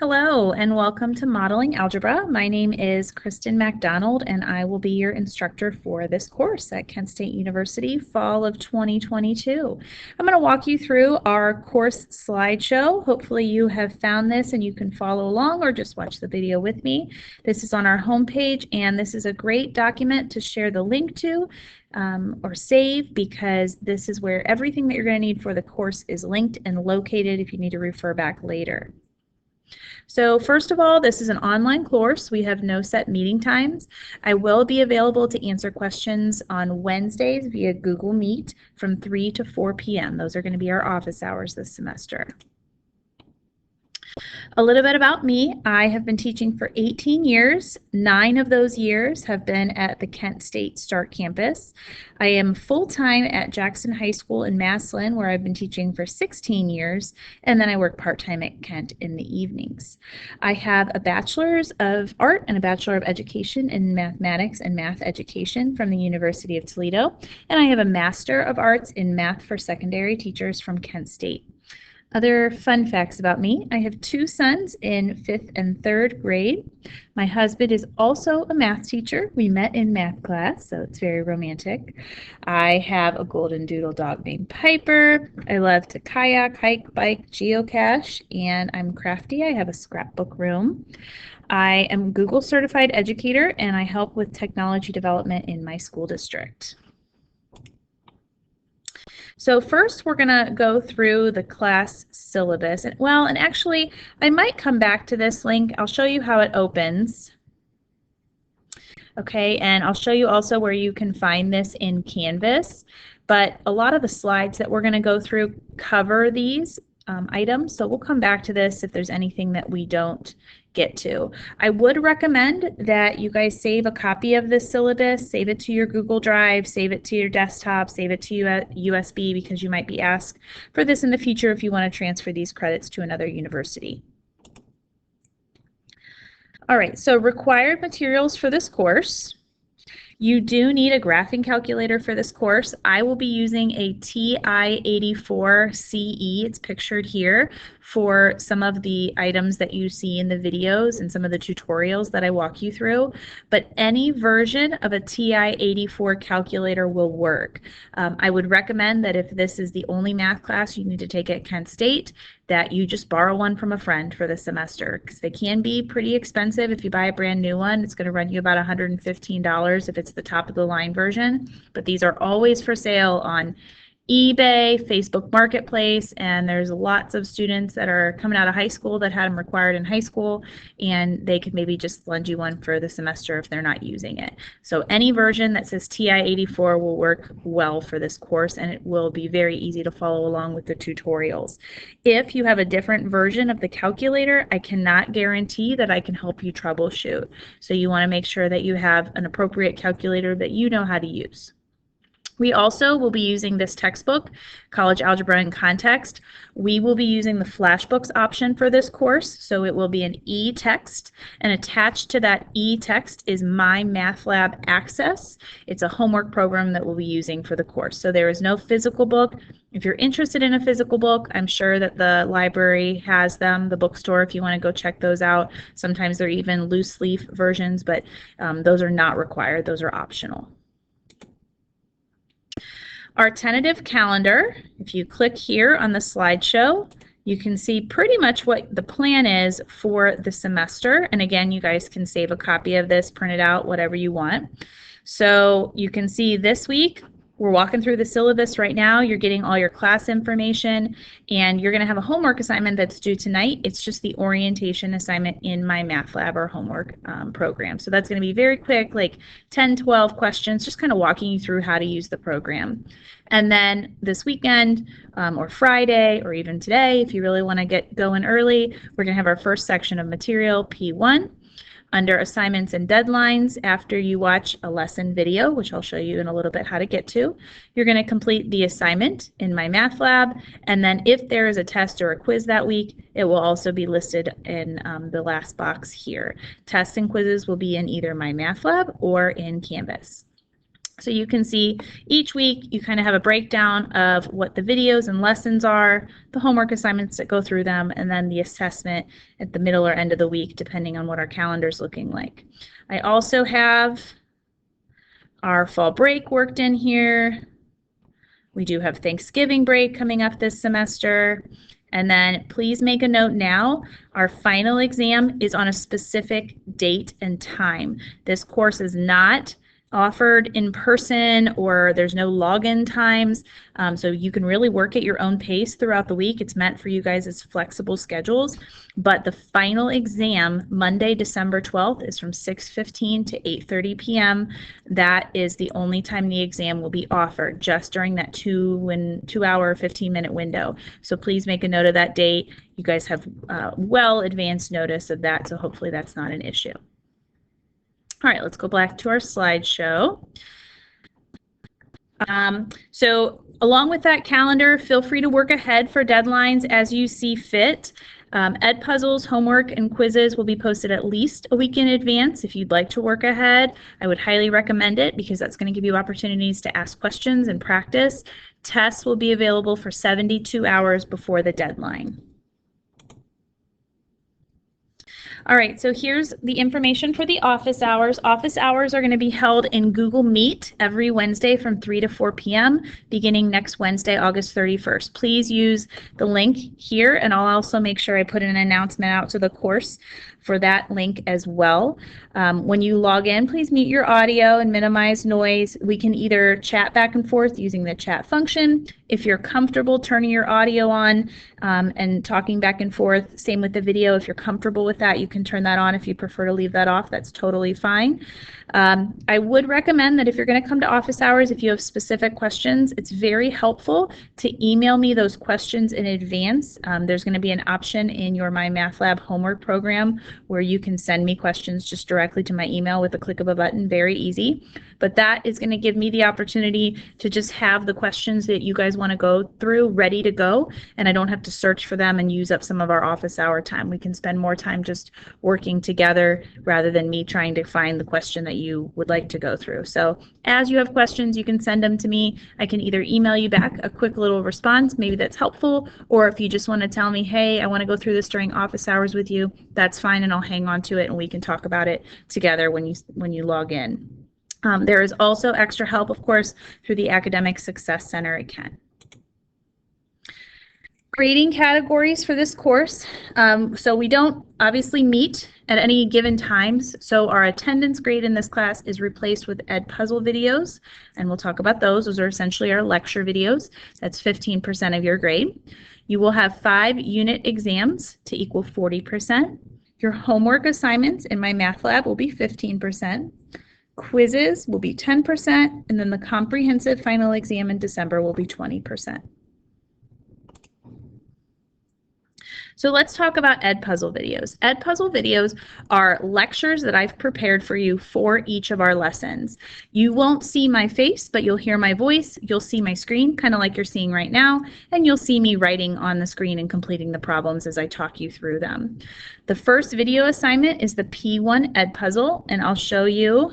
Hello and welcome to Modeling Algebra. My name is Kristen MacDonald and I will be your instructor for this course at Kent State University, fall of 2022. I'm going to walk you through our course slideshow. Hopefully you have found this and you can follow along or just watch the video with me. This is on our homepage and this is a great document to share the link to or save, because this is where everything that you're going to need for the course is linked and located if you need to refer back later. So first of all, this is an online course. We have no set meeting times. I will be available to answer questions on Wednesdays via Google Meet from 3 to 4 p.m. Those are going to be our office hours this semester. A little bit about me. I have been teaching for 18 years. 9 of those years have been at the Kent State START campus. I am full-time at Jackson High School in Massillon, where I've been teaching for 16 years, and then I work part-time at Kent in the evenings. I have a Bachelor's of Art and a Bachelor of Education in Mathematics and Math Education from the University of Toledo, and I have a Master of Arts in Math for Secondary Teachers from Kent State. Other fun facts about me: I have 2 sons in 5th and 3rd grade. My husband is also a math teacher. We met in math class, so it's very romantic. I have a golden doodle dog named Piper. I love to kayak, hike, bike, geocache, and I'm crafty. I have a scrapbook room. I am a Google certified educator, and I help with technology development in my school district. So first we're going to go through the class syllabus. And actually, I might come back to this link. I'll show you how it opens. Okay, and I'll show you also where you can find this in Canvas. But a lot of the slides that we're going to go through cover these items, so we'll come back to this if there's anything that we don't get to. I would recommend that you guys save a copy of this syllabus, save it to your Google Drive, save it to your desktop, save it to USB, because you might be asked for this in the future if you want to transfer these credits to another university. All right, so required materials for this course. You do need a graphing calculator for this course. I will be using a TI-84CE, it's pictured here, for some of the items that you see in the videos and some of the tutorials that I walk you through. But any version of a TI-84 calculator will work. I would recommend that if this is the only math class you need to take at Kent State, that you just borrow one from a friend for the semester, because they can be pretty expensive. If you buy a brand new one, it's going to run you about $115 if it's the top of the line version. But these are always for sale on eBay, Facebook Marketplace, and there's lots of students that are coming out of high school that had them required in high school, and they could maybe just lend you one for the semester if they're not using it. So any version that says TI-84 will work well for this course, and it will be very easy to follow along with the tutorials. If you have a different version of the calculator, I cannot guarantee that I can help you troubleshoot. So you want to make sure that you have an appropriate calculator that you know how to use. We also will be using this textbook, College Algebra in Context. We will be using the Flashbooks option for this course, so it will be an e-text, and attached to that e-text is My Math Lab Access. It's a homework program that we'll be using for the course. So there is no physical book. If you're interested in a physical book, I'm sure that the library has them, the bookstore, if you want to go check those out. Sometimes they're even loose leaf versions, but those are not required. Those are optional. Our tentative calendar, if you click here on the slideshow, you can see pretty much what the plan is for the semester. And again, you guys can save a copy of this, print it out, whatever you want. So you can see this week, we're walking through the syllabus right now. You're getting all your class information, and you're going to have a homework assignment that's due tonight. It's just the orientation assignment in My Math Lab or homework program. So that's going to be very quick, like 10, 12 questions, just kind of walking you through how to use the program. And then this weekend or Friday or even today, if you really want to get going early, we're going to have our first section of material, P1. Under assignments and deadlines, after you watch a lesson video, which I'll show you in a little bit how to get to, you're going to complete the assignment in My Math Lab, and then if there is a test or a quiz that week, it will also be listed in the last box here. Tests and quizzes will be in either My Math Lab or in Canvas. So you can see each week you kind of have a breakdown of what the videos and lessons are, the homework assignments that go through them, and then the assessment at the middle or end of the week, depending on what our calendar is looking like. I also have our fall break worked in here. We do have Thanksgiving break coming up this semester. And then please make a note now, our final exam is on a specific date and time. This course is not offered in person, or there's no login times, so you can really work at your own pace throughout the week. It's meant for you guys as flexible schedules, but the final exam, Monday, December 12th, is from 6:15 to 8:30 p.m. That is the only time the exam will be offered, just during that 2-hour, 15-minute window. So please make a note of that date. You guys have well advanced notice of that, so hopefully that's not an issue. All right, let's go back to our slideshow. So along with that calendar, feel free to work ahead for deadlines as you see fit. Ed puzzles, homework, and quizzes will be posted at least a week in advance. If you'd like to work ahead, I would highly recommend it because that's going to give you opportunities to ask questions and practice. Tests will be available for 72 hours before the deadline. All right, so here's the information for the office hours. Office hours are going to be held in Google Meet every Wednesday from 3 to 4 p.m. beginning next Wednesday, August 31st. Please use the link here, and I'll also make sure I put an announcement out to the course for that link as well. When you log in, please mute your audio and minimize noise. We can either chat back and forth using the chat function. If you're comfortable turning your audio on and talking back and forth, same with the video. If you're comfortable with that, you can turn that on. If you prefer to leave that off, that's totally fine. I would recommend that if you're going to come to office hours, if you have specific questions, it's very helpful to email me those questions in advance. There's going to be an option in your My Math Lab homework program where you can send me questions just directly to my email with a click of a button. Very easy. But that is going to give me the opportunity to just have the questions that you guys want to go through ready to go, and I don't have to search for them and use up some of our office hour time. We can spend more time just working together rather than me trying to find the question that you would like to go through. So as you have questions, you can send them to me. I can either email you back a quick little response, maybe that's helpful, or if you just want to tell me, hey, I want to go through this during office hours with you, that's fine, and I'll hang on to it and we can talk about it together when you log in. There is also extra help, of course, through the Academic Success Center at Kent. Grading categories for this course. So we don't obviously meet at any given times, so our attendance grade in this class is replaced with Ed Puzzle videos, and we'll talk about those. Those are essentially our lecture videos. That's 15% of your grade. You will have 5 unit exams to equal 40%. Your homework assignments in My Math Lab will be 15%. Quizzes will be 10%, and then the comprehensive final exam in December will be 20%. So let's talk about Ed Puzzle videos. Ed Puzzle videos are lectures that I've prepared for you for each of our lessons. You won't see my face, but you'll hear my voice. You'll see my screen, kind of like you're seeing right now, and you'll see me writing on the screen and completing the problems as I talk you through them. The first video assignment is the P1 Ed Puzzle, and I'll show you.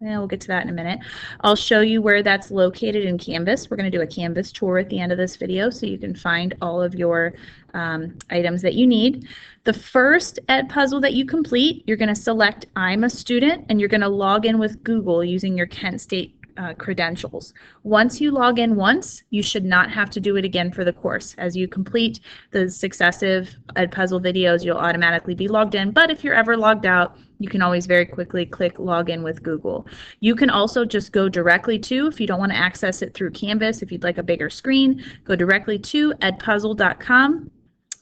We'll get to that in a minute. I'll show you where that's located in Canvas. We're going to do a Canvas tour at the end of this video so you can find all of your items that you need. The first Ed Puzzle that you complete, you're going to select I'm a student, and you're going to log in with Google using your Kent State credentials. Once you log in once, you should not have to do it again for the course. As you complete the successive Ed Puzzle videos, you'll automatically be logged in, but if you're ever logged out, you can always very quickly click login with Google. You can also just go directly to, if you don't want to access it through Canvas, if you'd like a bigger screen, go directly to edpuzzle.com.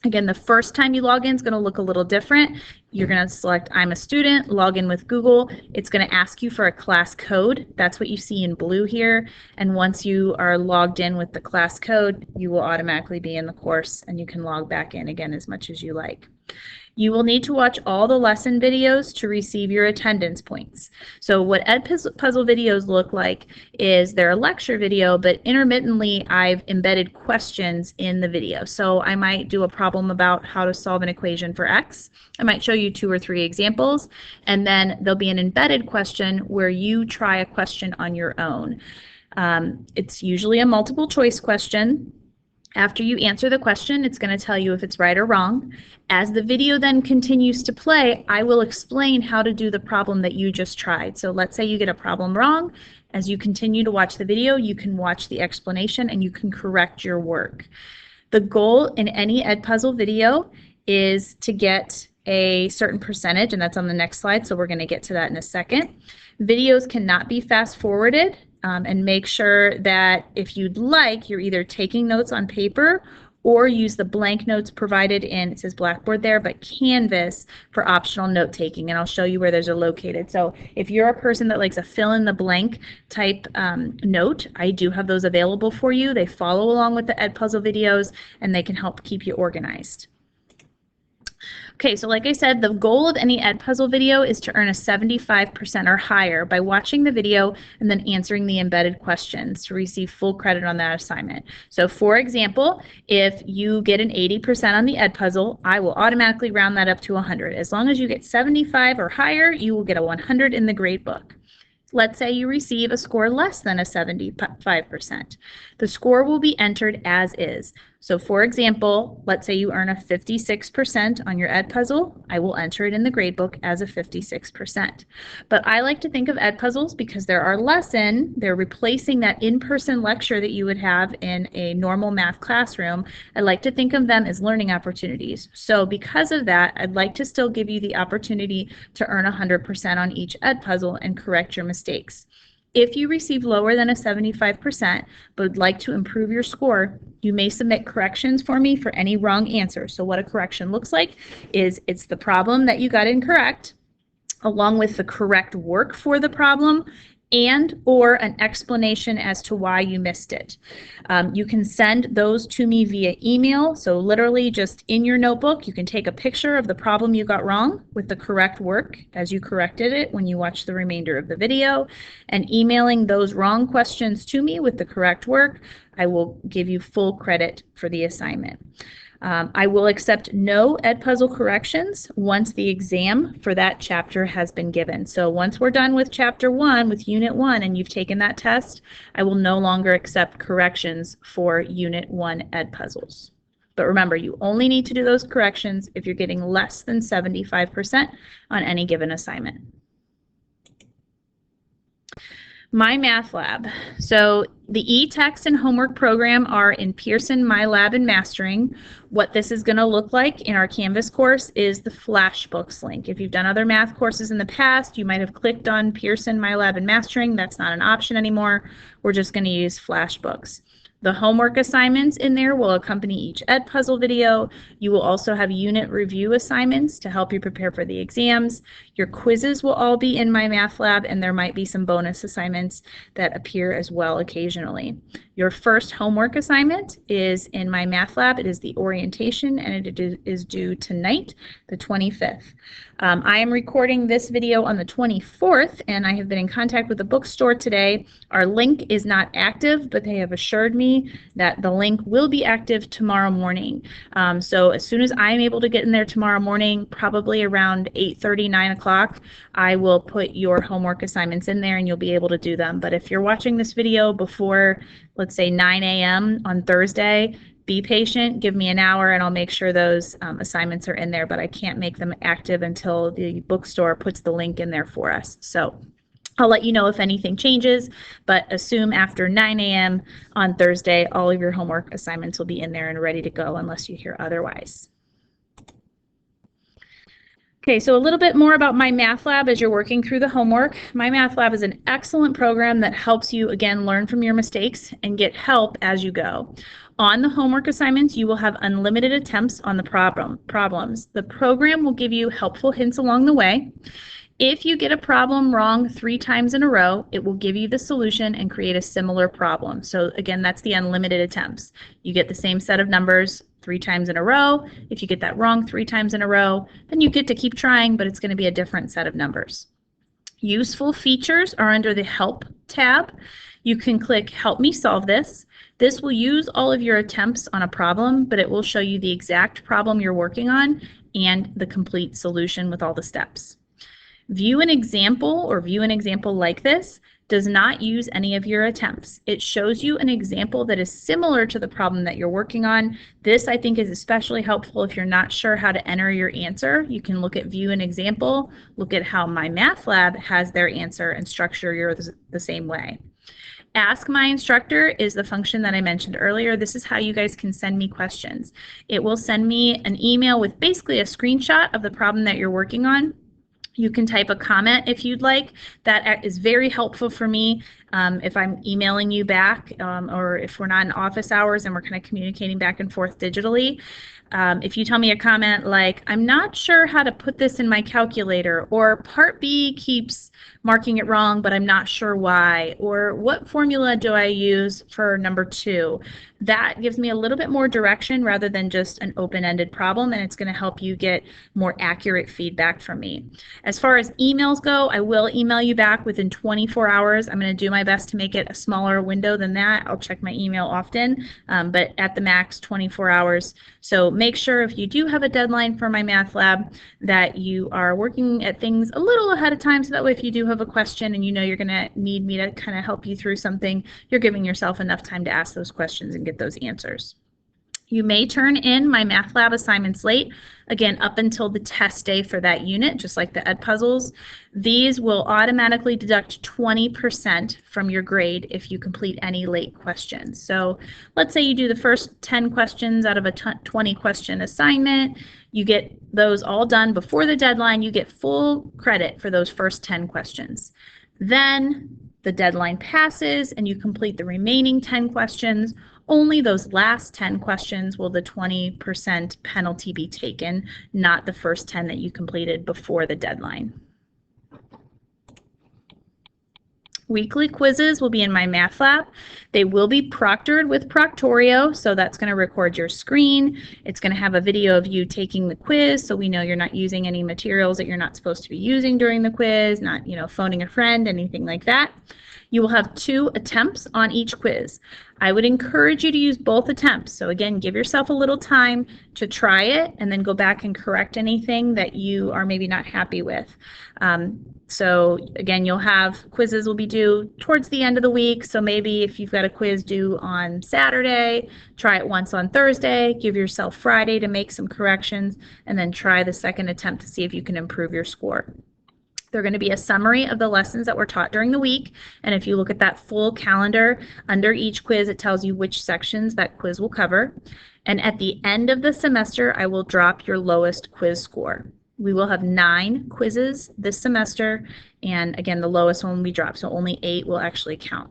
Again, the first time you log in is going to look a little different. You're going to select I'm a student, log in with Google. It's going to ask you for a class code. That's what you see in blue here. And once you are logged in with the class code, you will automatically be in the course and you can log back in again as much as you like. You will need to watch all the lesson videos to receive your attendance points. So what Edpuzzle videos look like is they're a lecture video, but intermittently I've embedded questions in the video. So I might do a problem about how to solve an equation for x. I might show you 2 or 3 examples, and then there'll be an embedded question where you try a question on your own. It's usually a multiple choice question. After you answer the question, it's going to tell you if it's right or wrong. As the video then continues to play, I will explain how to do the problem that you just tried. So let's say you get a problem wrong. As you continue to watch the video, you can watch the explanation and you can correct your work. The goal in any Edpuzzle video is to get a certain percentage, and that's on the next slide, so we're going to get to that in a second. Videos cannot be fast forwarded. And make sure that if you'd like, you're either taking notes on paper or use the blank notes provided in, it says Blackboard there, but Canvas for optional note taking, and I'll show you where those are located. So if you're a person that likes a fill in the blank type note, I do have those available for you. They follow along with the Edpuzzle videos and they can help keep you organized. Okay, so like I said, the goal of any Edpuzzle video is to earn a 75% or higher by watching the video and then answering the embedded questions to receive full credit on that assignment. So for example, if you get an 80% on the Edpuzzle, I will automatically round that up to 100. As long as you get 75 or higher, you will get a 100 in the gradebook. Let's say you receive a score less than a 75%. The score will be entered as is. So for example, let's say you earn a 56% on your Edpuzzle. I will enter it in the gradebook as a 56%. But I like to think of Edpuzzles because they're our lesson. They're replacing that in-person lecture that you would have in a normal math classroom. I like to think of them as learning opportunities. So because of that, I'd like to still give you the opportunity to earn 100% on each Edpuzzle and correct your mistakes. If you receive lower than a 75% but would like to improve your score, you may submit corrections for me for any wrong answer. So what a correction looks like is it's the problem that you got incorrect, along with the correct work for the problem, and or an explanation as to why you missed it. You can send those to me via email. So literally just in your notebook, you can take a picture of the problem you got wrong with the correct work as you corrected it when you watch the remainder of the video, and emailing those wrong questions to me with the correct work. I will give you full credit for the assignment. I will accept no Edpuzzle corrections once the exam for that chapter has been given. So once we're done with Chapter 1, with Unit 1, and you've taken that test, I will no longer accept corrections for Unit 1 Edpuzzles. But remember, you only need to do those corrections if you're getting less than 75% on any given assignment. My Math Lab. So the e-text and homework program are in Pearson, My Lab, and Mastering. What this is going to look like in our Canvas course is the Flashbooks link. If you've done other math courses in the past, you might have clicked on Pearson, My Lab, and Mastering. That's not an option anymore. We're just going to use Flashbooks. The homework assignments in there will accompany each Edpuzzle video. You will also have unit review assignments to help you prepare for the exams. Your quizzes will all be in My Math Lab, and there might be some bonus assignments that appear as well occasionally. Your first homework assignment is in My Math Lab. It is the orientation, and it is due tonight, the 25th. I am recording this video on the 24th, and I have been in contact with the bookstore today. Our link is not active, but they have assured me that the link will be active tomorrow morning. So as soon as I'm able to get in there tomorrow morning, probably around 8:30, 9 o'clock, I will put your homework assignments in there and you'll be able to do them. But if you're watching this video before, let's say 9 a.m. on Thursday, be patient, give me an hour, and I'll make sure those assignments are in there, but I can't make them active until the bookstore puts the link in there for us. So I'll let you know if anything changes, but assume after 9 a.m. on Thursday, all of your homework assignments will be in there and ready to go unless you hear otherwise. Okay, so a little bit more about My Math Lab as you're working through the homework. My Math Lab is an excellent program that helps you, again, learn from your mistakes and get help as you go. On the homework assignments, you will have unlimited attempts on the problems. The program will give you helpful hints along the way. If you get a problem wrong 3 times in a row, it will give you the solution and create a similar problem. So again, that's the unlimited attempts. You get the same set of numbers 3 times in a row. If you get that wrong 3 times in a row, then you get to keep trying, but it's going to be a different set of numbers. Useful features are under the Help tab. You can click Help Me Solve This. This will use all of your attempts on a problem, but it will show you the exact problem you're working on and the complete solution with all the steps. View an example or view an example like this does not use any of your attempts. It shows you an example that is similar to the problem that you're working on. This, I think, is especially helpful if you're not sure how to enter your answer. You can look at view an example, look at how My Math Lab has their answer, and structure yours the same way. Ask My Instructor is the function that I mentioned earlier. This is how you guys can send me questions. It will send me an email with basically a screenshot of the problem that you're working on. You can type a comment if you'd like. That is very helpful for me if I'm emailing you back or if we're not in office hours and we're kind of communicating back and forth digitally. If you tell me a comment like, I'm not sure how to put this in my calculator, or part B keeps marking it wrong, but I'm not sure why, or what formula do I use for number 2? That gives me a little bit more direction rather than just an open-ended problem, and it's going to help you get more accurate feedback from me. As far as emails go, I will email you back within 24 hours. I'm going to do my best to make it a smaller window than that. I'll check my email often, but at the max 24 hours. So make sure if you do have a deadline for My Math Lab that you are working at things a little ahead of time, so that way if you do have a question and you know you're going to need me to kind of help you through something, you're giving yourself enough time to ask those questions and get those answers. You may turn in My Math Lab assignments late, again, up until the test day for that unit, just like the Ed Puzzles. These will automatically deduct 20% from your grade if you complete any late questions. So let's say you do the first 10 questions out of a 20 question assignment. You get those all done before the deadline. You get full credit for those first 10 questions. Then the deadline passes and you complete the remaining 10 questions. Only those last 10 questions will the 20% penalty be taken, not the first 10 that you completed before the deadline. Weekly quizzes will be in My Math Lab. They will be proctored with Proctorio, so that's going to record your screen. It's going to have a video of you taking the quiz, so we know you're not using any materials that you're not supposed to be using during the quiz, not, phoning a friend, anything like that. You will have 2 attempts on each quiz. I would encourage you to use both attempts. So again, give yourself a little time to try it and then go back and correct anything that you are maybe not happy with. So again, you'll have quizzes will be due towards the end of the week. So maybe if you've got a quiz due on Saturday, try it once on Thursday, give yourself Friday to make some corrections, and then try the second attempt to see if you can improve your score. They're going to be a summary of the lessons that were taught during the week, and if you look at that full calendar, under each quiz it tells you which sections that quiz will cover. And at the end of the semester, I will drop your lowest quiz score. We will have 9 quizzes this semester, and again, the lowest one will be dropped, so only 8 will actually count.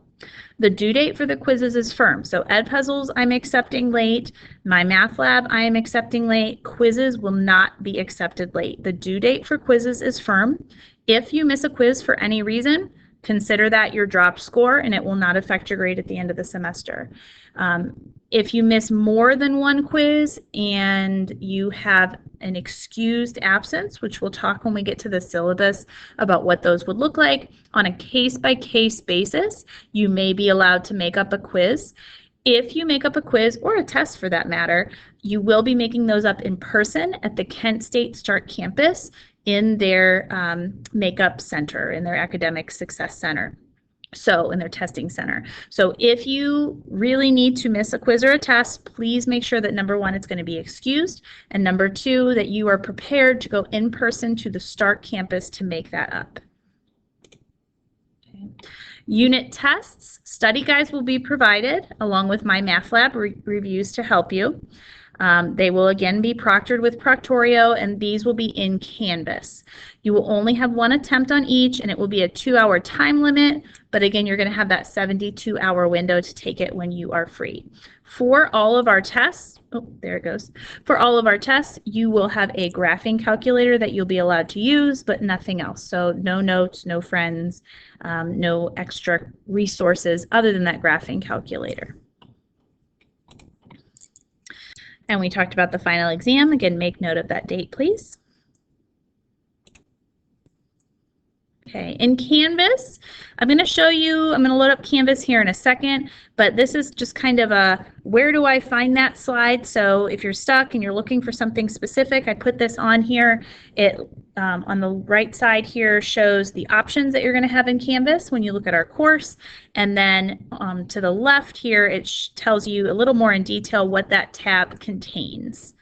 The due date for the quizzes is firm. So Ed Puzzles, I'm accepting late. My Math Lab, I am accepting late. Quizzes will not be accepted late. The due date for quizzes is firm. If you miss a quiz for any reason, consider that your dropped score and it will not affect your grade at the end of the semester. If you miss more than one quiz and you have an excused absence, which we'll talk when we get to the syllabus about what those would look like, on a case-by-case basis, you may be allowed to make up a quiz. If you make up a quiz, or a test for that matter, you will be making those up in person at the Kent State Start campus in their makeup center, in their academic success center. So in their testing center. So if you really need to miss a quiz or a test, please make sure that number 1, it's going to be excused, and number 2, that you are prepared to go in person to the Start campus to make that up. Okay. Unit tests, study guides will be provided along with My Math Lab reviews to help you. They will again be proctored with Proctorio, and these will be in Canvas. You will only have 1 attempt on each, and it will be a 2-hour time limit, but again, you're going to have that 72-hour window to take it when you are free. For all of our tests, there it goes. For all of our tests, you will have a graphing calculator that you'll be allowed to use, but nothing else. So no notes, no friends, no extra resources other than that graphing calculator. And we talked about the final exam. Again, make note of that date, please. Okay, in Canvas, I'm going to load up Canvas here in a second, but this is just kind of a where do I find that slide? So if you're stuck and you're looking for something specific, I put this on here. It on the right side here shows the options that you're going to have in Canvas when you look at our course, and then to the left here it tells you a little more in detail what that tab contains.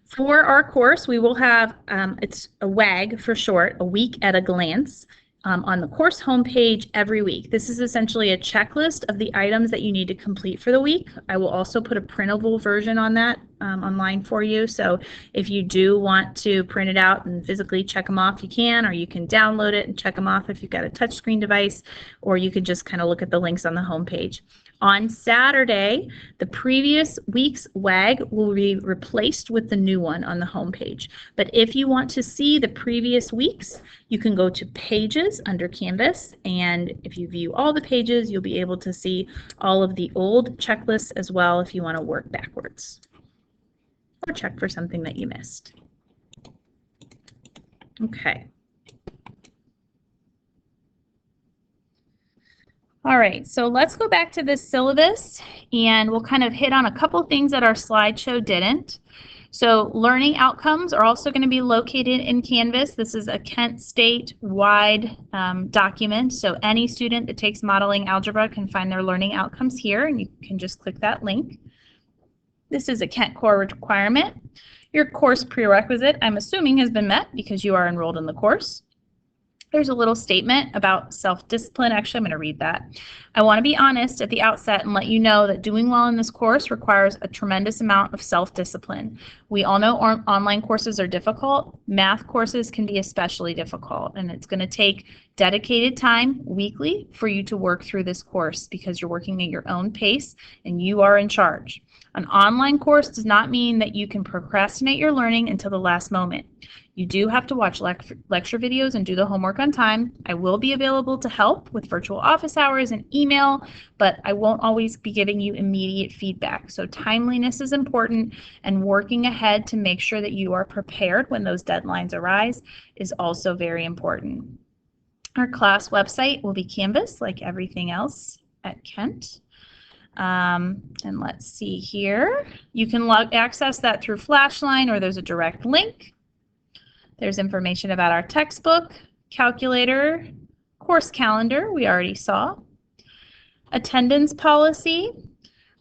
For our course, we will have, it's a WAG for short, a week at a glance, on the course homepage every week. This is essentially a checklist of the items that you need to complete for the week. I will also put a printable version on that online for you. So if you do want to print it out and physically check them off, you can, or you can download it and check them off if you've got a touchscreen device, or you can just kind of look at the links on the homepage. On Saturday, the previous week's WAG will be replaced with the new one on the homepage. But if you want to see the previous weeks, you can go to Pages under Canvas, and if you view all the pages, you'll be able to see all of the old checklists as well if you want to work backwards or check for something that you missed. Okay. All right, so let's go back to this syllabus and we'll kind of hit on a couple things that our slideshow didn't. So learning outcomes are also going to be located in Canvas. This is a Kent State-wide document, so any student that takes modeling algebra can find their learning outcomes here, and you can just click that link. This is a Kent core requirement. Your course prerequisite, I'm assuming, has been met because you are enrolled in the course. There's a little statement about self-discipline. Actually, I'm going to read that. I want to be honest at the outset and let you know that doing well in this course requires a tremendous amount of self-discipline. We all know online courses are difficult. Math courses can be especially difficult, and it's going to take dedicated time weekly for you to work through this course because you're working at your own pace and you are in charge. An online course does not mean that you can procrastinate your learning until the last moment. You do have to watch lecture videos and do the homework on time. I will be available to help with virtual office hours and email, but I won't always be giving you immediate feedback. So timeliness is important, and working ahead to make sure that you are prepared when those deadlines arise is also very important. Our class website will be Canvas, like everything else at Kent. And let's see here. You can access that through Flashline, or there's a direct link. There's information about our textbook, calculator, course calendar, we already saw. Attendance policy.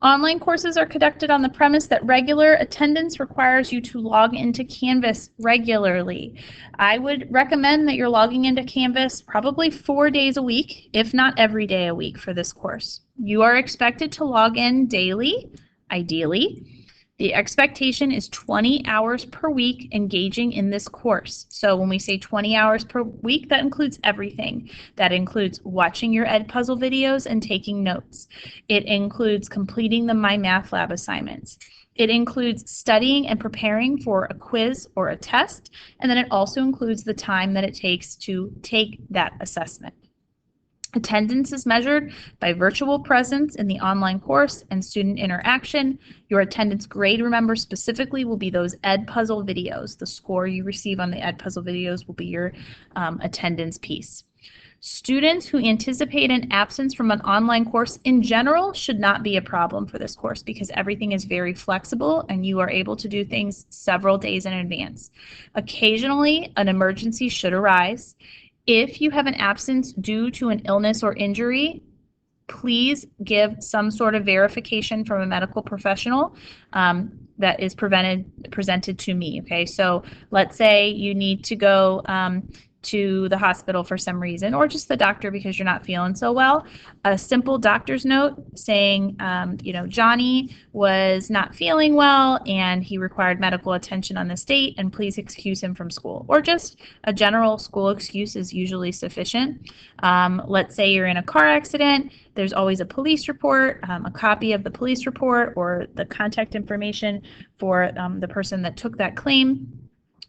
Online courses are conducted on the premise that regular attendance requires you to log into Canvas regularly. I would recommend that you're logging into Canvas probably 4 days a week, if not every day a week for this course. You are expected to log in daily, ideally. The expectation is 20 hours per week engaging in this course. So when we say 20 hours per week, that includes everything. That includes watching your Edpuzzle videos and taking notes. It includes completing the My Math Lab assignments. It includes studying and preparing for a quiz or a test, and then it also includes the time that it takes to take that assessment. Attendance is measured by virtual presence in the online course and student interaction. Your attendance grade, remember, specifically will be those Edpuzzle videos. The score you receive on the Edpuzzle videos will be your attendance piece. Students who anticipate an absence from an online course in general should not be a problem for this course because everything is very flexible and you are able to do things several days in advance. Occasionally, an emergency should arise. If you have an absence due to an illness or injury, please give some sort of verification from a medical professional that is presented to me. Okay, so let's say you need to go to the hospital for some reason, or just the doctor because you're not feeling so well. A simple doctor's note saying, Johnny was not feeling well and he required medical attention on this date, and please excuse him from school. Or just a general school excuse is usually sufficient. Let's say you're in a car accident. There's always a police report, a copy of the police report, or the contact information for the person that took that claim.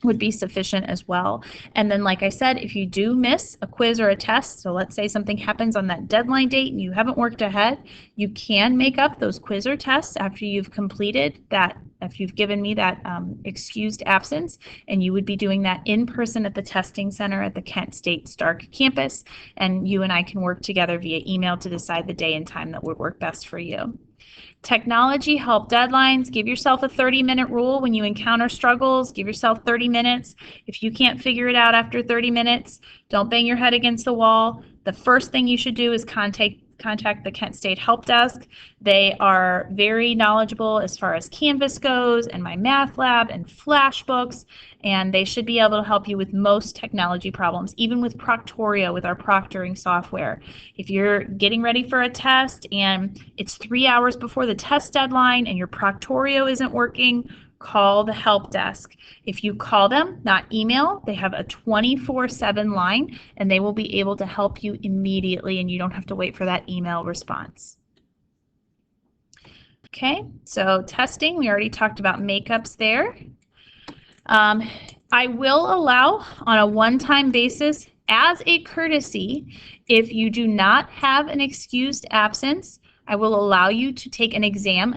would be sufficient as well. And then, like I said, if you do miss a quiz or a test, so let's say something happens on that deadline date and you haven't worked ahead, you can make up those quiz or tests after you've completed that, if you've given me that excused absence, and you would be doing that in person at the testing center at the Kent State Stark campus, and you and I can work together via email to decide the day and time that would work best for you. Technology help deadlines. Give yourself a 30-minute rule when you encounter struggles. Give yourself 30 minutes. If you can't figure it out after 30 minutes, don't bang your head against the wall. The first thing you should do is contact the Kent State Help Desk. They are very knowledgeable as far as Canvas goes and My Math Lab and Flashbooks, and they should be able to help you with most technology problems, even with Proctorio, with our proctoring software. If you're getting ready for a test and it's 3 hours before the test deadline and your Proctorio isn't working, call the help desk. If you call them, not email, they have a 24/7 line and they will be able to help you immediately, and you don't have to wait for that email response. Okay, so testing, we already talked about makeups there. I will allow on a one-time basis, as a courtesy, if you do not have an excused absence, I will allow you to take an exam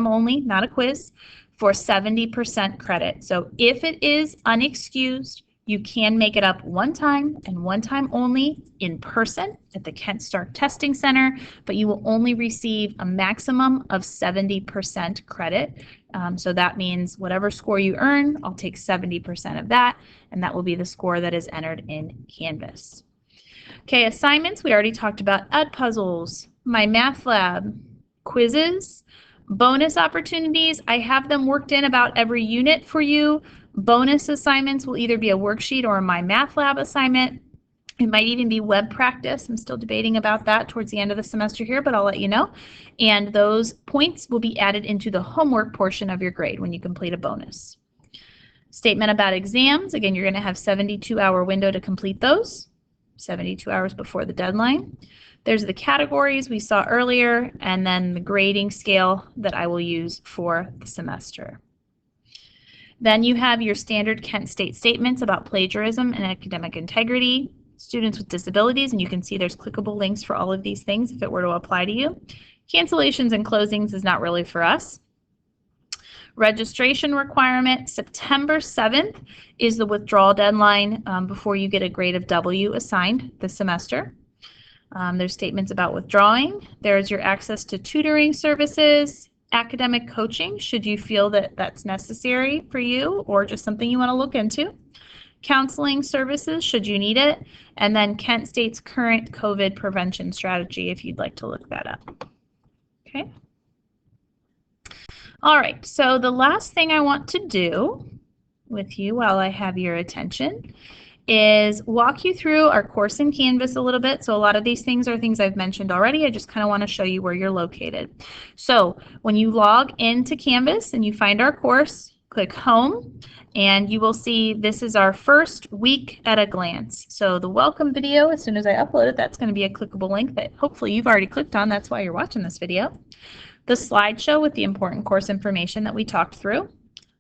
only, not a quiz, for 70% credit. So if it is unexcused, you can make it up one time and one time only in person at the Kent Stark Testing Center, but you will only receive a maximum of 70% credit. So that means whatever score you earn, I'll take 70% of that, and that will be the score that is entered in Canvas. Okay, assignments, we already talked about Edpuzzles, My Math Lab, quizzes, bonus opportunities. I have them worked in about every unit for you. Bonus assignments will either be a worksheet or a My Math Lab assignment. It might even be web practice. I'm still debating about that towards the end of the semester here, but I'll let you know. And those points will be added into the homework portion of your grade when you complete a bonus. Statement about exams. Again, you're going to have 72-hour window to complete those, 72 hours before the deadline. There's the categories we saw earlier, and then the grading scale that I will use for the semester. Then you have your standard Kent State statements about plagiarism and academic integrity, students with disabilities, and you can see there's clickable links for all of these things if it were to apply to you. Cancellations and closings is not really for us. Registration requirement, September 7th is the withdrawal deadline before you get a grade of W assigned this semester. There's statements about withdrawing. There's your access to tutoring services, academic coaching, should you feel that that's necessary for you or just something you want to look into. Counseling services, should you need it. And then Kent State's current COVID prevention strategy, if you'd like to look that up. Okay. All right, so the last thing I want to do with you while I have your attention is walk you through our course in Canvas a little bit. So a lot of these things are things I've mentioned already. I just kind of want to show you where you're located. So when you log into Canvas and you find our course, click Home, and you will see this is our first week at a glance. So the welcome video, as soon as I upload it, that's going to be a clickable link that hopefully you've already clicked on. That's why you're watching this video. The slideshow with the important course information that we talked through.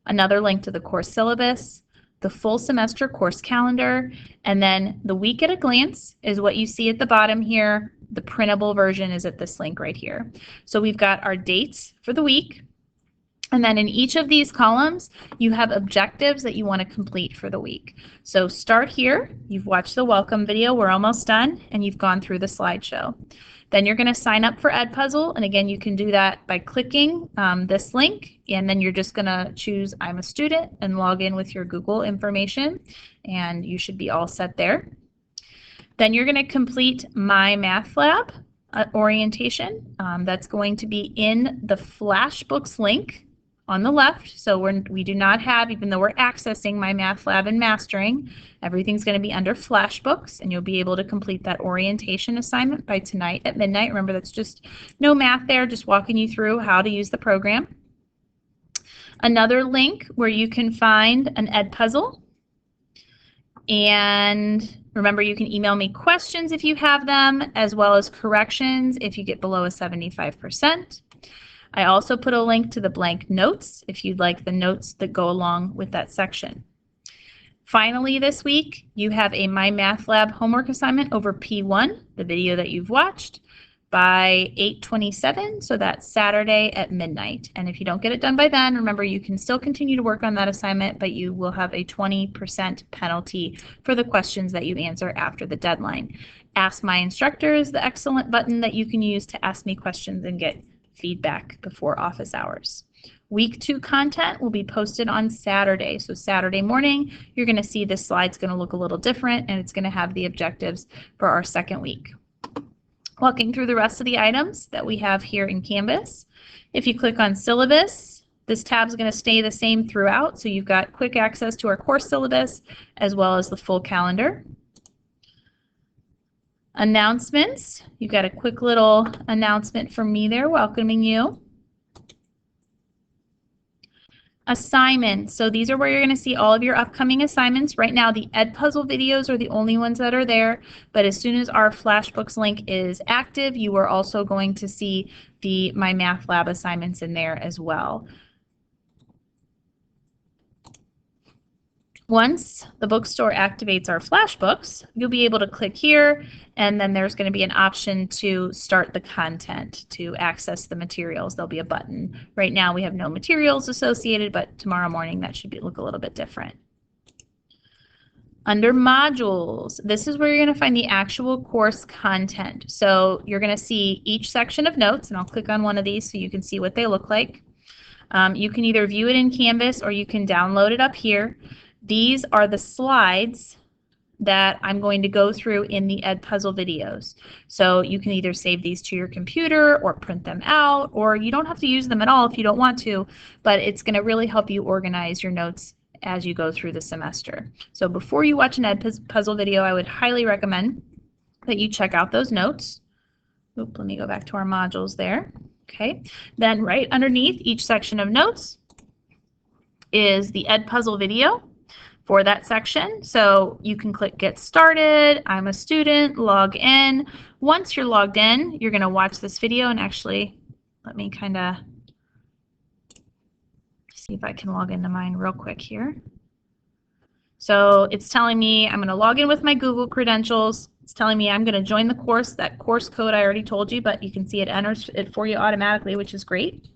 Another link to the course syllabus, the full semester course calendar, and then the week at a glance is what you see at the bottom here. The printable version is at this link right here. So we've got our dates for the week, and then in each of these columns, you have objectives that you want to complete for the week. So start here. You've watched the welcome video. We're almost done, and you've gone through the slideshow. Then you're going to sign up for Edpuzzle, and again, you can do that by clicking this link, and then you're just going to choose I'm a student and log in with your Google information, and you should be all set there. Then you're going to complete My Math Lab orientation. That's going to be in the Flashbooks link on the left. So we do not have, even though we're accessing My Math Lab and Mastering, everything's going to be under Flashbooks, and you'll be able to complete that orientation assignment by tonight at midnight. Remember, that's just no math there, just walking you through how to use the program. Another link where you can find an Edpuzzle. And remember, you can email me questions if you have them, as well as corrections if you get below a 75%. I also put a link to the blank notes if you'd like the notes that go along with that section. Finally, this week, you have a My Math Lab homework assignment over P1, the video that you've watched, by 8:27, so that's Saturday at midnight. And if you don't get it done by then, remember you can still continue to work on that assignment, but you will have a 20% penalty for the questions that you answer after the deadline. Ask My Instructor is the excellent button that you can use to ask me questions and get feedback before office hours. Week 2 content will be posted on Saturday. So Saturday morning, you're going to see this slide's going to look a little different, and it's going to have the objectives for our second week. Walking through the rest of the items that we have here in Canvas. If you click on syllabus, this tab is going to stay the same throughout. So you've got quick access to our course syllabus as well as the full calendar. Announcements. You've got a quick little announcement from me there welcoming you. Assignments. So these are where you're going to see all of your upcoming assignments. Right now, the Edpuzzle videos are the only ones that are there, but as soon as our Flashbooks link is active, you are also going to see the My Math Lab assignments in there as well. Once the bookstore activates our Flashbooks, you'll be able to click here, and then there's going to be an option to start the content, to access the materials. There'll be a button. Right now we have no materials associated, but tomorrow morning that should look a little bit different. Under modules, this is where you're going to find the actual course content. So you're going to see each section of notes, and I'll click on one of these so you can see what they look like. You can either view it in Canvas or you can download it up here. These are the slides that I'm going to go through in the Edpuzzle videos. So you can either save these to your computer or print them out, or you don't have to use them at all if you don't want to, but it's going to really help you organize your notes as you go through the semester. So before you watch an Edpuzzle video, I would highly recommend that you check out those notes. Oop, let me go back to our modules there. Okay, then right underneath each section of notes is the Edpuzzle video for that section. So you can click Get Started, I'm a student, log in. Once you're logged in, you're going to watch this video, and actually, let me kind of see if I can log into mine real quick here. So it's telling me I'm going to log in with my Google credentials. It's telling me I'm going to join the course. That course code I already told you, but you can see it enters it for you automatically, which is great.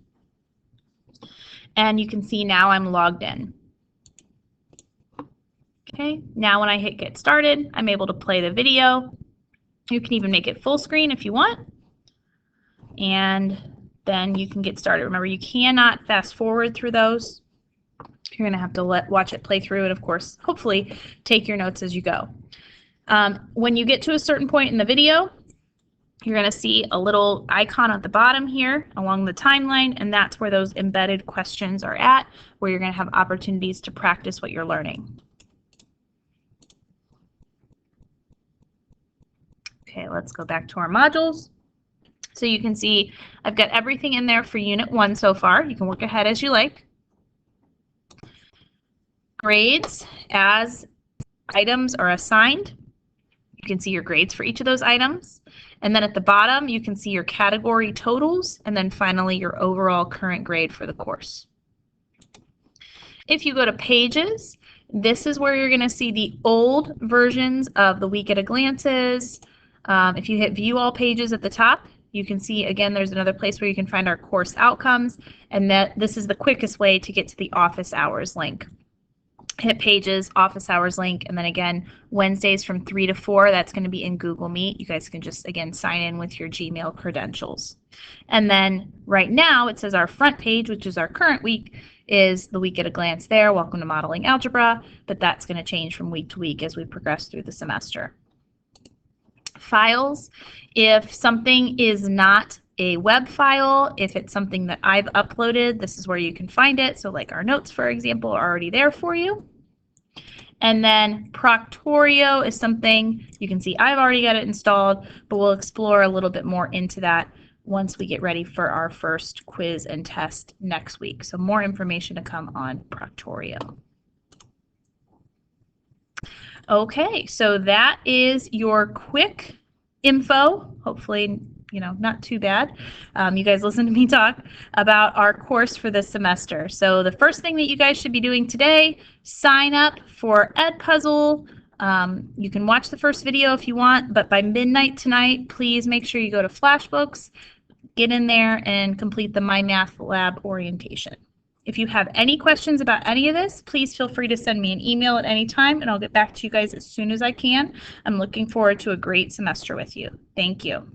And you can see now I'm logged in. Okay, now when I hit Get Started, I'm able to play the video. You can even make it full screen if you want. And then you can get started. Remember, you cannot fast forward through those. You're going to have to watch it play through, and of course, hopefully, take your notes as you go. When you get to a certain point in the video, you're going to see a little icon at the bottom here along the timeline, and that's where those embedded questions are at, where you're going to have opportunities to practice what you're learning. Okay, let's go back to our modules. So you can see I've got everything in there for Unit 1 so far. You can work ahead as you like. Grades, as items are assigned, you can see your grades for each of those items. And then at the bottom, you can see your category totals, and then finally your overall current grade for the course. If you go to Pages, this is where you're going to see the old versions of the Week at a Glance's. If you hit View All Pages at the top, you can see, again, there's another place where you can find our course outcomes, and that this is the quickest way to get to the office hours link. Hit Pages, office hours link, and then again, Wednesdays from 3 to 4, that's going to be in Google Meet. You guys can just, again, sign in with your Gmail credentials. And then right now, it says our front page, which is our current week, is the Week at a Glance there. Welcome to Modeling Algebra, but that's going to change from week to week as we progress through the semester. Files, if something is not a web file, if it's something that I've uploaded, this is where you can find it. So like our notes, for example, are already there for you. And then Proctorio is something you can see I've already got it installed, but we'll explore a little bit more into that once we get ready for our first quiz and test next week. So more information to come on Proctorio. Okay, so that is your quick info. Hopefully not too bad. You guys listen to me talk about our course for this semester. So the first thing that you guys should be doing today, sign up for Edpuzzle. You can watch the first video if you want, but by midnight tonight, please make sure you go to Flashbooks, get in there, and complete the My Math Lab orientation. If you have any questions about any of this, please feel free to send me an email at any time, and I'll get back to you guys as soon as I can. I'm looking forward to a great semester with you. Thank you.